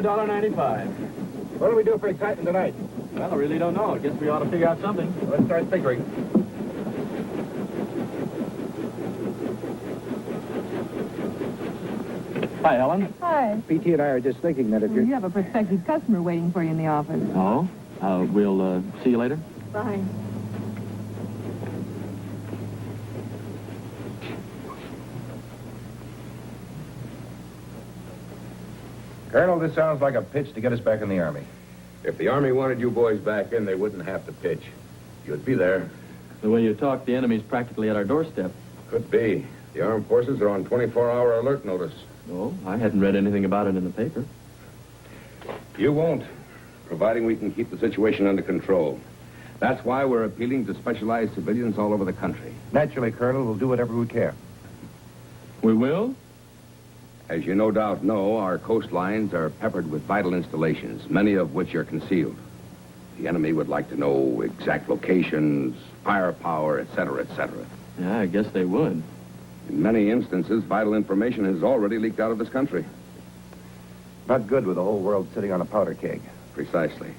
regular $1.95. What do we do for excitement tonight? Well, I really don't know. I guess we ought to figure out something. Let's start figuring. Hi, Helen. Hi. P.T. and I are just thinking that if You have a prospective customer waiting for you in the office. Oh? We'll see you later. Bye. Colonel, this sounds like a pitch to get us back in the Army. If the Army wanted you boys back in, they wouldn't have to pitch. You'd be there. The way you talk, the enemy's practically at our doorstep. Could be. The armed forces are on 24-hour alert notice. Oh, I hadn't read anything about it in the paper. You won't, providing we can keep the situation under control. That's why we're appealing to specialized civilians all over the country. Naturally, Colonel, we'll do whatever we can. We will? As you no doubt know, our coastlines are peppered with vital installations, many of which are concealed. The enemy would like to know exact locations, firepower, etc., etc. Yeah, I guess they would. In many instances, vital information has already leaked out of this country. Not good with the whole world sitting on a powder keg. Precisely.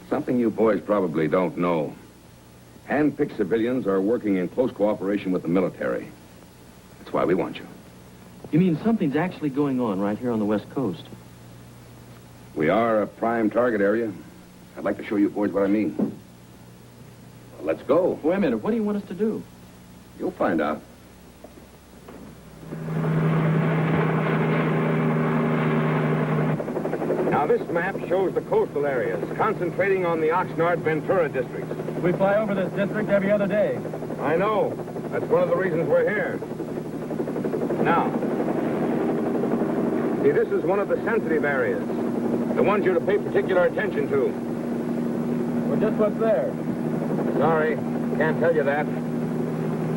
Something you boys probably don't know. Hand-picked civilians are working in close cooperation with the military. That's why we want you. You mean something's actually going on right here on the West Coast? We are a prime target area. I'd like to show you boys what I mean. Well, let's go. Wait a minute. What do you want us to do? You'll find out. Now, this map shows the coastal areas, concentrating on the Oxnard-Ventura districts. We fly over this district every other day. I know. That's one of the reasons we're here. Now, see, this is one of the sensitive areas. The ones you're to pay particular attention to. Well, just what's there? Sorry, can't tell you that.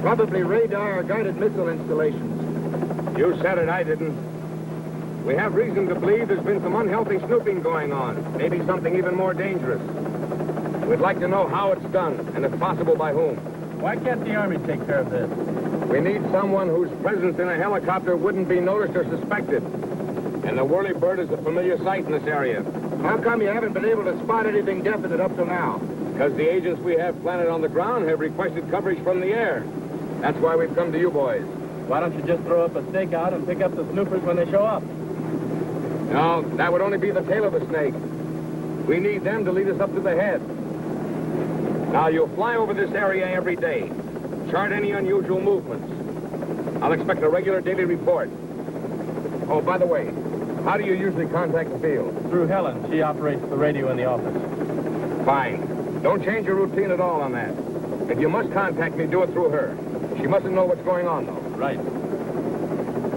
Probably radar or guided missile installations. You said it, I didn't. We have reason to believe there's been some unhealthy snooping going on. Maybe something even more dangerous. We'd like to know how it's done, and if possible, by whom. Why can't the Army take care of this? We need someone whose presence in a helicopter wouldn't be noticed or suspected. And the Whirlybird is a familiar sight in this area. How come you haven't been able to spot anything definite up till now? Because the agents we have planted on the ground have requested coverage from the air. That's why we've come to you boys. Why don't you just throw up a stakeout and pick up the snoopers when they show up? No, that would only be the tail of the snake. We need them to lead us up to the head. Now, you'll fly over this area every day. Chart any unusual movements. I'll expect a regular daily report. Oh, by the way, how do you usually contact the field? Through Helen. She operates the radio in the office. Fine. Don't change your routine at all on that. If you must contact me, do it through her. She mustn't know what's going on, though. Right.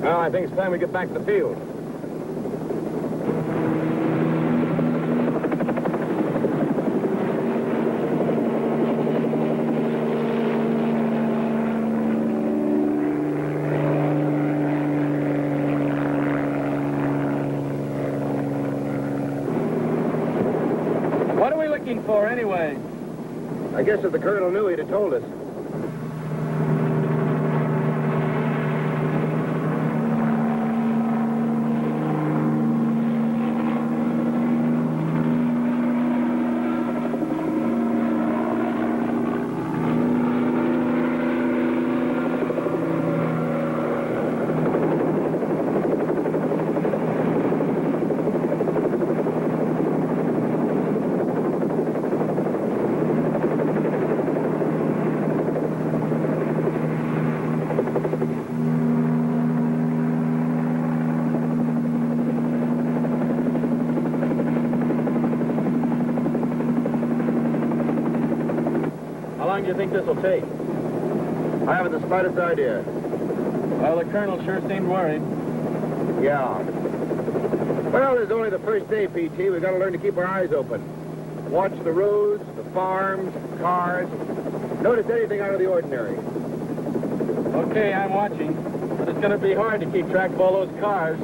Well, I think it's time we get back to the field. What are we looking for, anyway? I guess if the Colonel knew, he'd have told us. How long do you think this will take? I haven't the slightest idea. Well, the Colonel sure seemed worried. Yeah. Well, it's only the first day, P.T. We've got to learn to keep our eyes open. Watch the roads, the farms, cars. Notice anything out of the ordinary. Okay, I'm watching. But it's going to be hard to keep track of all those cars.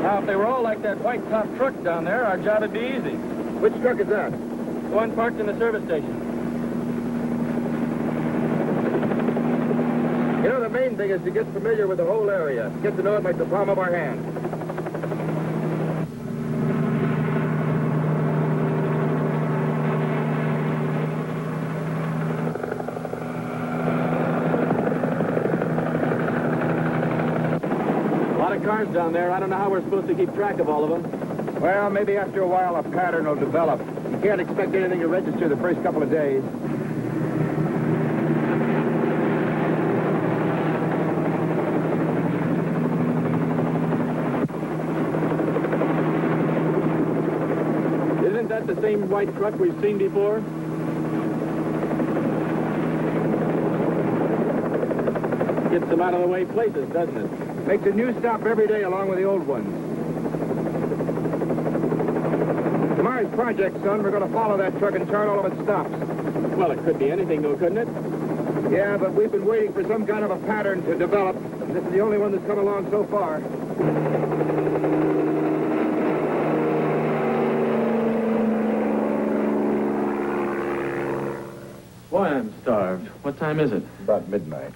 Now, if they were all like that white-top truck down there, our job would be easy. Which truck is that? The one parked in the service station. You know, the main thing is to get familiar with the whole area. Get to know it like the palm of our hand. A lot of cars down there. I don't know how we're supposed to keep track of all of them. Well, maybe after a while a pattern will develop. You can't expect anything to register the first couple of days. Isn't that the same white truck we've seen before? Gets them out of the way places, doesn't it? Makes a new stop every day along with the old ones. Tomorrow's project, son, we're going to follow that truck and chart all of its stops. Well, it could be anything, though, couldn't it? Yeah, but we've been waiting for some kind of a pattern to develop. This is the only one that's come along so far. Boy, I'm starved. What time is it? About midnight.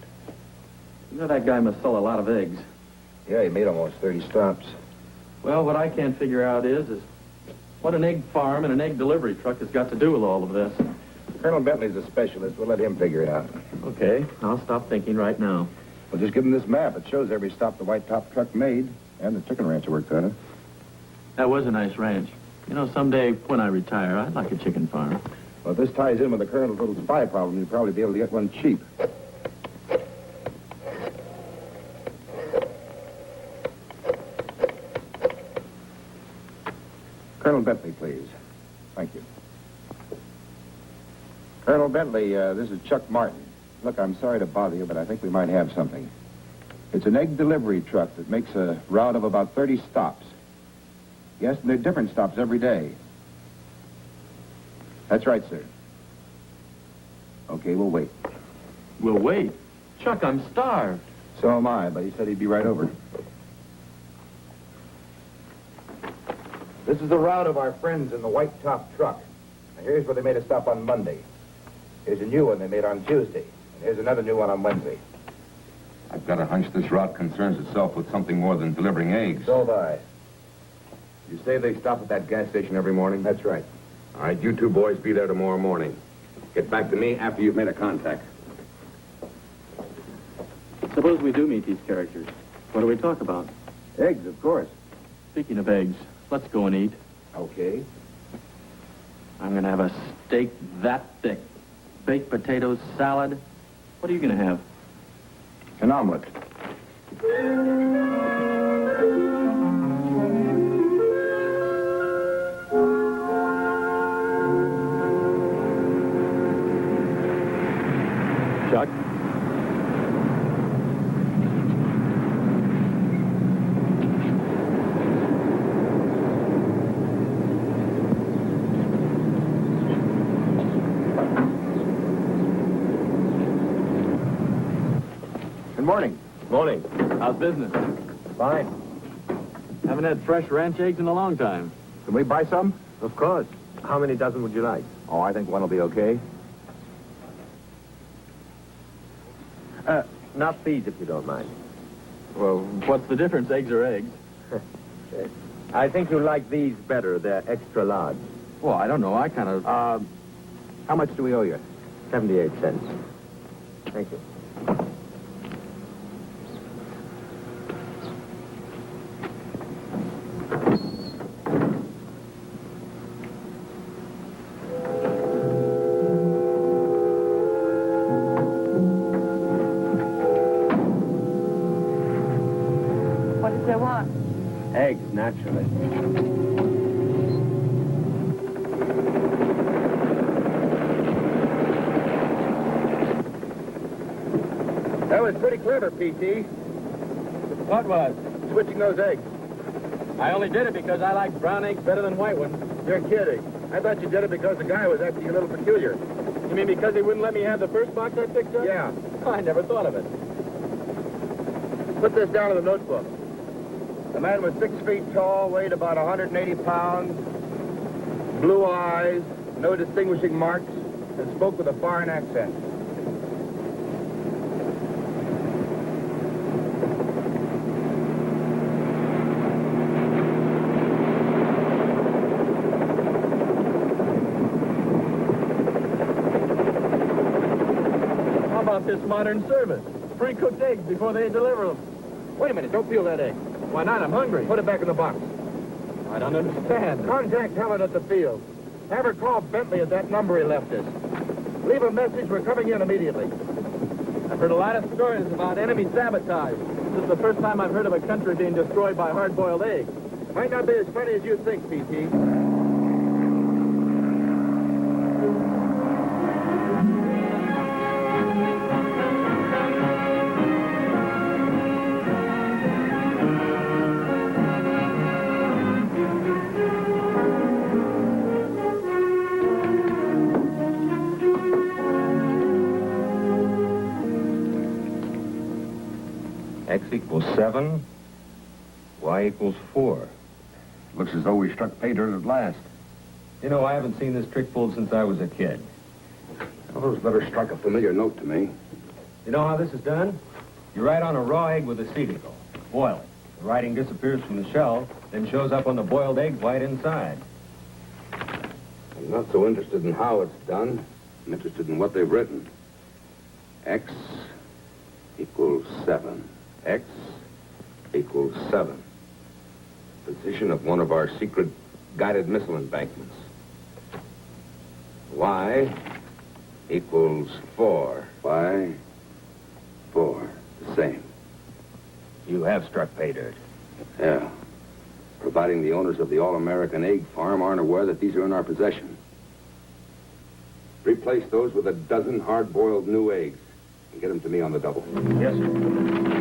You know that guy must sell a lot of eggs. Yeah, he made almost 30 stops. Well, what I can't figure out is what an egg farm and an egg delivery truck has got to do with all of this. Colonel Bentley's a specialist. We'll let him figure it out. Okay, I'll stop thinking right now. Well, just give him this map. It shows every stop the white top truck made, and the chicken ranch worked on it. That was a nice ranch. You know, someday when I retire, I'd like a chicken farm. Well, if this ties in with the Colonel's little spy problem, you'll probably be able to get one cheap. Colonel Bentley, please. Thank you. Colonel Bentley, this is Chuck Martin. Look, I'm sorry to bother you, but I think we might have something. It's an egg delivery truck that makes a route of about 30 stops. Yes, and they're different stops every day. That's right, sir. Okay, we'll wait. We'll wait. Chuck, I'm starved. So am I, but he said he'd be right over. This is the route of our friends in the white top truck. Now, here's where they made a stop on Monday. Here's a new one they made on Tuesday. And here's another new one on Wednesday. I've got a hunch this route concerns itself with something more than delivering eggs. So have I. You say they stop at that gas station every morning? That's right. All right, you two boys be there tomorrow morning. Get back to me after you've made a contact. Suppose we do meet these characters. What do we talk about? Eggs, of course. Speaking of eggs, let's go and eat. Okay. I'm going to have a steak that thick. Baked potatoes, salad. What are you going to have? An omelet. Chuck? Good morning. Morning. How's business? Fine. Haven't had fresh ranch eggs in a long time. Can we buy some? Of course. How many dozen would you like? Oh, I think one will be okay. Not these, if you don't mind. Well, what's the difference, eggs or eggs? I think you'll like these better. They're extra large. Well, I don't know. I kind of... How much do we owe you? 78 cents. Thank you. What does they want? Eggs, naturally. That was pretty clever, P.T. What was? Switching those eggs. I only did it because I like brown eggs better than white ones. You're kidding. I thought you did it because the guy was acting a little peculiar. You mean because he wouldn't let me have the first box I picked up? Yeah. I never thought of it. Put this down in the notebook. The man was 6 feet tall, weighed about 180 pounds, blue eyes, no distinguishing marks, and spoke with a foreign accent. latest modern service. Pre-cooked eggs before they deliver them. Wait a minute, don't peel that egg. Why not? I'm hungry. Put it back in the box. I don't understand. Contact Helen at the field. Have her call Bentley at that number he left us. Leave a message. We're coming in immediately. I've heard a lot of stories about enemy sabotage. This is the first time I've heard of a country being destroyed by hard-boiled eggs. Might not be as funny as you think, P.T. X equals 7. Y equals 4. Looks as though we struck pay dirt at last. You know, I haven't seen this trick pulled since I was a kid. Well, those letters struck a familiar note to me. You know how this is done? You write on a raw egg with a seedicle. Boil it. The writing disappears from the shell, then shows up on the boiled egg white inside. I'm not so interested in how it's done. I'm interested in what they've written. X equals 7. X equals 7. Position of one of our secret guided missile embankments. Y equals 4. Y, 4. The same. You have struck pay dirt. Yeah. Providing the owners of the All-American Egg Farm aren't aware that these are in our possession. Replace those with a dozen hard-boiled new eggs and get them to me on the double. Yes, sir.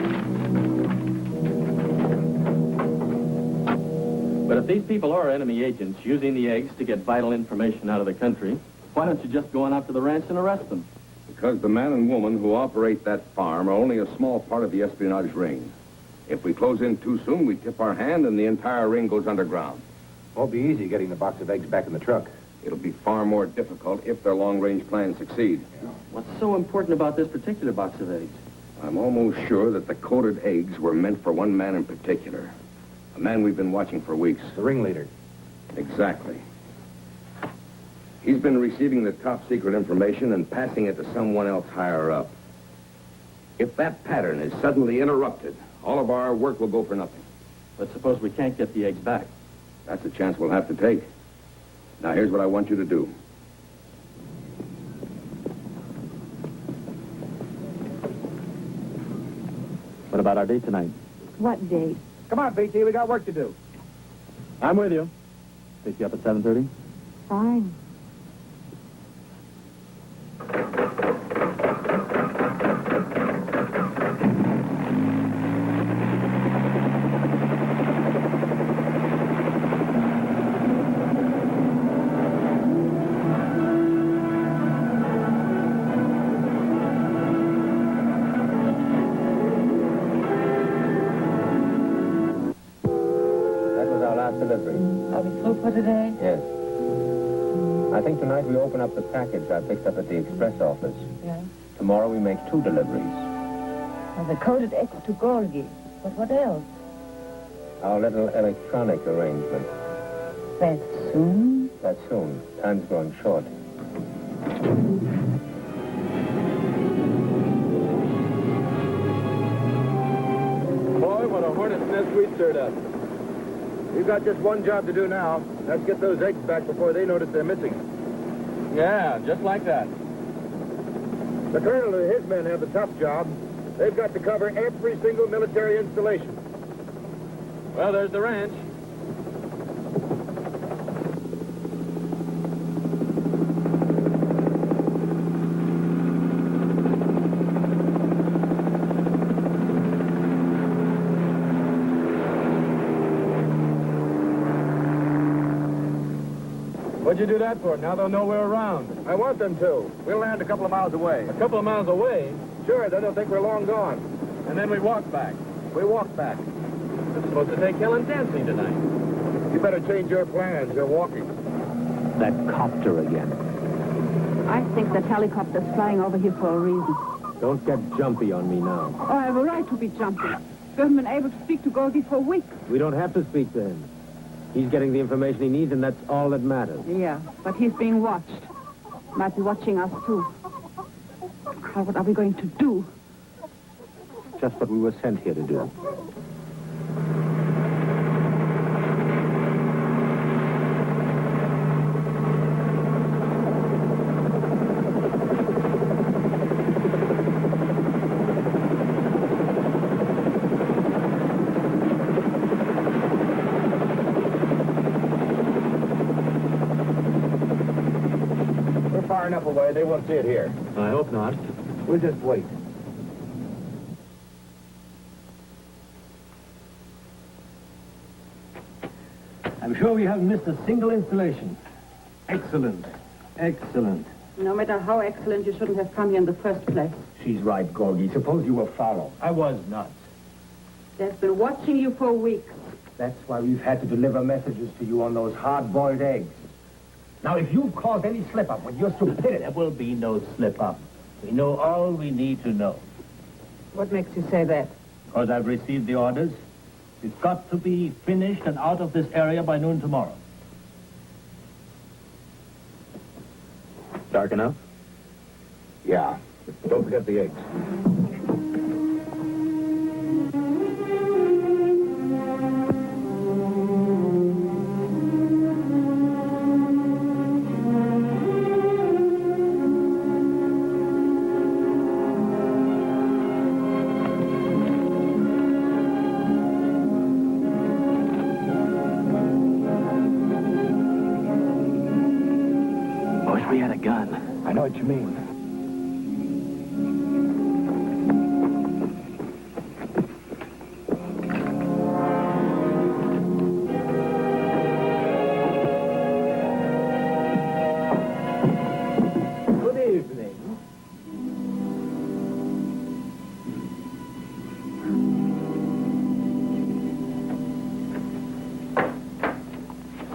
But if these people are enemy agents using the eggs to get vital information out of the country, why don't you just go on out to the ranch and arrest them? Because the man and woman who operate that farm are only a small part of the espionage ring. If we close in too soon, we tip our hand and the entire ring goes underground. Won't be easy getting the box of eggs back in the truck. It'll be far more difficult if their long-range plans succeed. What's so important about this particular box of eggs? I'm almost sure that the coded eggs were meant for one man in particular. A man we've been watching for weeks. The ringleader. Exactly. He's been receiving the top secret information and passing it to someone else higher up. If that pattern is suddenly interrupted, all of our work will go for nothing. But suppose we can't get the eggs back. That's a chance we'll have to take. Now, here's what I want you to do. What about our date tonight? What date? Come on, P.T. We got work to do. I'm with you. Pick you up at 7:30? Fine. That was our last delivery. Are we through for today? Yes. I think tonight we open up the package I picked up at the express office. Yes. Tomorrow we make 2 deliveries. Well, the coded eggs to Gorgie. But what else? Our little electronic arrangement. That soon? That soon. Time's growing short. Boy, what a hornet's nest we stirred up. We've got just one job to do now. Let's get those eggs back before they notice they're missing. Yeah, just like that. The colonel and his men have the tough job. They've got to cover every single military installation. Well, there's the ranch. What'd you do that for? Now they'll know we're around. I want them to. We'll land a couple of miles away. A couple of miles away, Sure, then they'll think we're long gone. and then we walk back. We walk back. It's supposed to take Helen dancing tonight. You better change your plans. You're walking. That copter again. I think that helicopter's flying over here for a reason. Don't get jumpy on me now. Oh, I have a right to be jumpy. We haven't been able to speak to Gorgie for weeks. We don't have to speak to him. He's getting the information he needs, and that's all that matters. Yeah, but he's being watched. Might be watching us, too. Carl, what are we going to do? Just what we were sent here to do. We're far enough away, they won't see it here. I hope not. We'll just wait. I'm sure we haven't missed a single installation. Excellent. Excellent. No matter how excellent, you shouldn't have come here in the first place. She's right, Gorgie. Suppose you were Fowler. I was not. They've been watching you for weeks. That's why we've had to deliver messages to you on those hard-boiled eggs. Now, if you've caused any slip-up with your stupidity... There will be no slip-up. We know all we need to know. What makes you say that? Because I've received the orders. It's got to be finished and out of this area by noon tomorrow. Dark enough? Yeah. Don't forget the eggs. Wish we had a gun. I know what you mean. Good evening.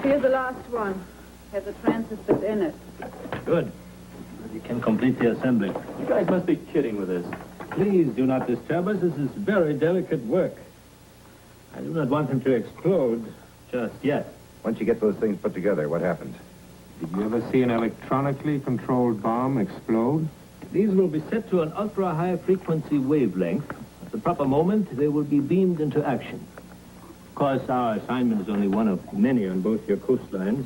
Here's the last one. Has the transistors in it. Good. You can complete the assembly. You guys must be kidding with this. Please do not disturb us. This is very delicate work. I do not want them to explode just yet. Once you get those things put together, what happens? Did you ever see an electronically controlled bomb explode? These will be set to an ultra-high frequency wavelength. At the proper moment, they will be beamed into action. Of course, our assignment is only one of many on both your coastlines.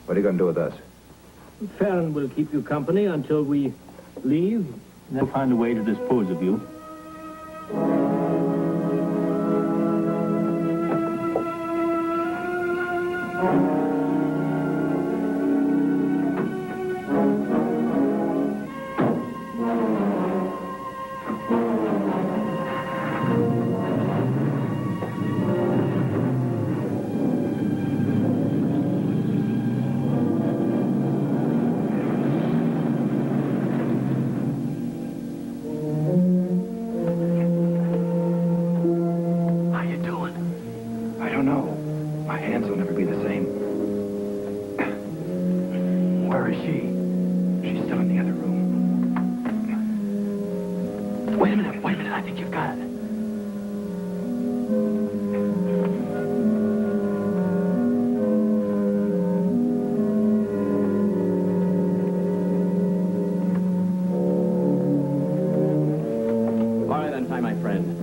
What are you going to do with us? Farron will keep you company until we leave, and then find a way to dispose of you. How you doing? I don't know. My hands will never be the same. Where is she? She's still in the other room. Wait a minute. I think you've got it. All right, untie my friend.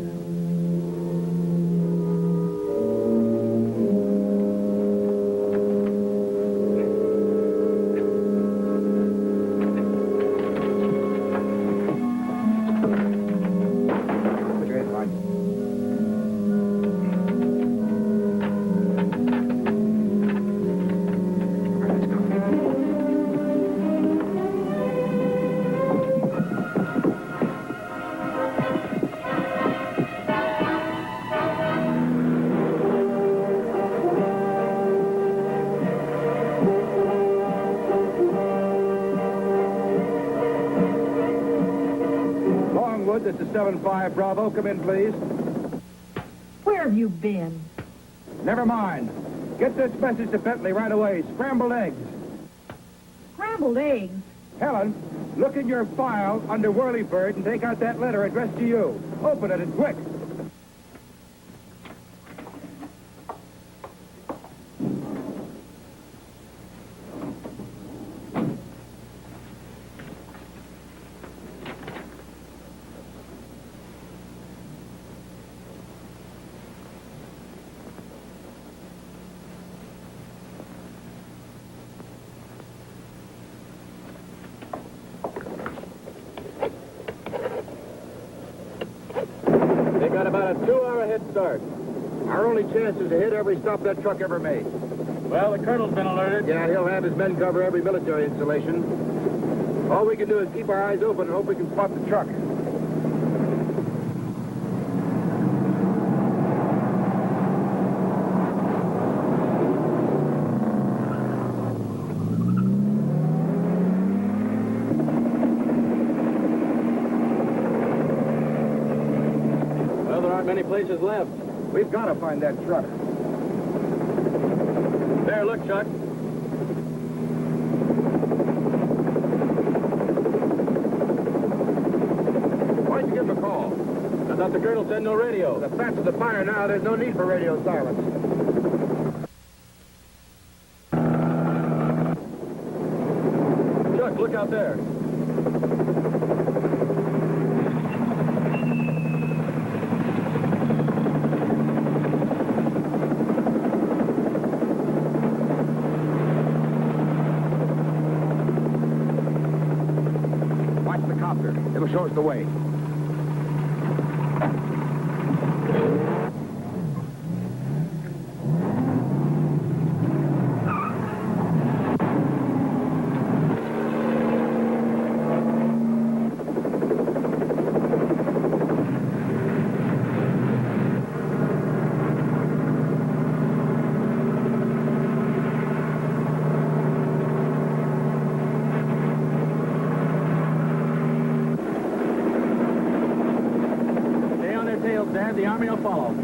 Put your hands behind you. All right, let's go. Longwood, this is 7-5 Bravo. Come in, please. Where have you been? Never mind. Get this message to Bentley right away. Scrambled eggs. Scrambled eggs. Helen, look in your file under Whirlybird and take out that letter addressed to you. Open it and quick. got a 2-hour head start. Our only chance is to hit every stop that truck ever made. Well, the colonel's been alerted. Yeah, he'll have his men cover every military installation. All we can do is keep our eyes open and hope we can spot the truck. Well, there aren't many places left. We've got to find that truck. There, look, Chuck. Why'd you give him a call? I thought the colonel said no radio. The fats of the fire now, there's no need for radio silence. Chuck, look out there. Watch the copter. It'll show us the way. Stay on their tails, Dad. The Army will follow.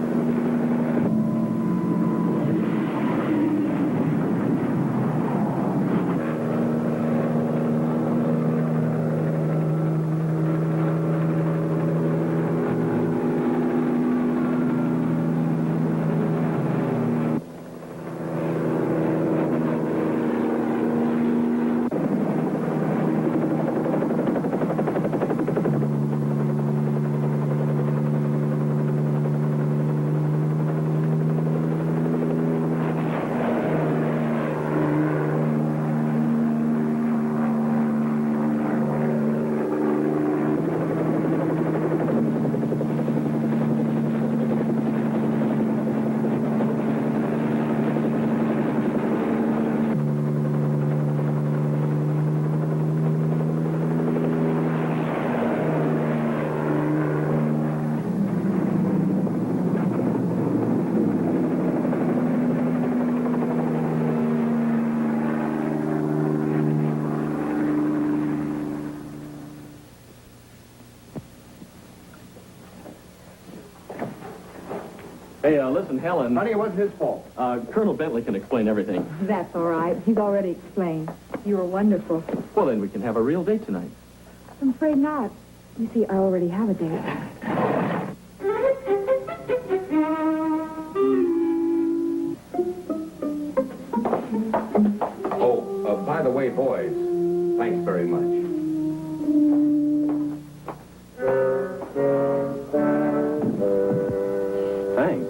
Hey, listen, Helen. Honey, it wasn't his fault. Colonel Bentley can explain everything. That's all right. He's already explained. You were wonderful. Well, then we can have a real date tonight. I'm afraid not. You see, I already have a date. Oh, by the way, boys, thanks very much. Thanks.